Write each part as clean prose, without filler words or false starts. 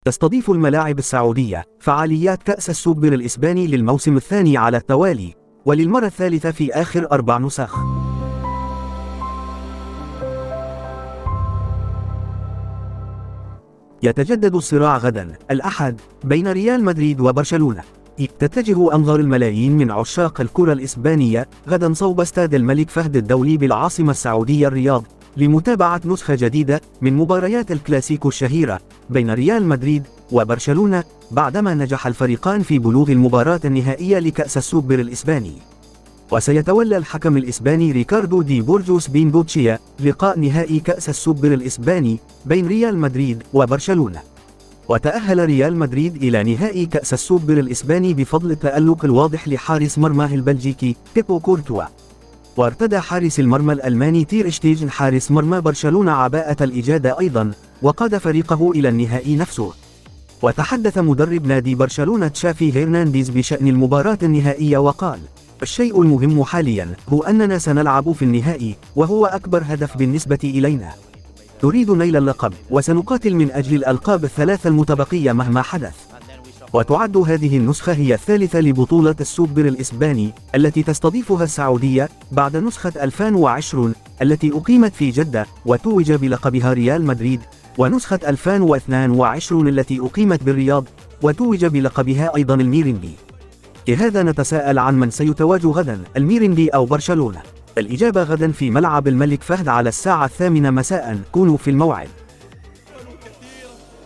تستضيف الملاعب السعودية فعاليات كأس السوبر الإسباني للموسم الثاني على التوالي، وللمرة الثالثة في آخر 4 نسخ. يتجدد الصراع غدا الأحد بين ريال مدريد وبرشلونة. تتجه أنظار الملايين من عشاق الكرة الإسبانية غدا صوب استاد الملك فهد الدولي بالعاصمة السعودية الرياض لمتابعة نسخة جديدة من مباريات الكلاسيكو الشهيرة بين ريال مدريد وبرشلونة، بعدما نجح الفريقان في بلوغ المباراة النهائية لكأس السوبر الإسباني. وسيتولى الحكم الإسباني ريكاردو دي بورجوس بينغوتشيا لقاء نهائي كأس السوبر الإسباني بين ريال مدريد وبرشلونة. وتأهل ريال مدريد إلى نهائي كأس السوبر الإسباني بفضل التألق الواضح لحارس مرماه البلجيكي تيبو كورتوا. وارتدى حارس المرمى الألماني تير شتيجن حارس مرمى برشلونة عباءة الإجادة أيضا، وقاد فريقه إلى النهائي نفسه. وتحدث مدرب نادي برشلونة تشافي هيرنانديز بشأن المباراة النهائية وقال: الشيء المهم حاليا هو أننا سنلعب في النهائي، وهو أكبر هدف بالنسبة إلينا. نريد نيل اللقب، وسنقاتل من أجل الألقاب الثلاث المتبقية مهما حدث. وتعد هذه النسخة هي الثالثة لبطولة السوبر الإسباني التي تستضيفها السعودية بعد نسخة 2020 التي أقيمت في جدة وتوج بلقبها ريال مدريد، ونسخة 2022 التي أقيمت بالرياض وتوج بلقبها أيضا الميرينجي. لهذا نتساءل عن من سيتواج غدا، الميرينجي أو برشلونة؟ الإجابة غدا في ملعب الملك فهد على الساعة 8 مساء. كونوا في الموعد.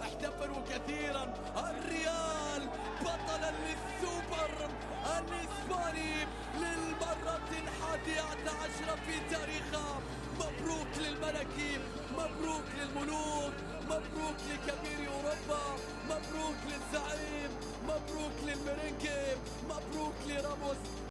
احتفلوا كثيرا الريال بطلا للسوبر الإسباني للمرة 11 في تاريخها. مبروك للملكي، مبروك للملوك، مبروك لكبير أوروبا، مبروك للزعيم، مبروك للميرينجي، مبروك لراموس.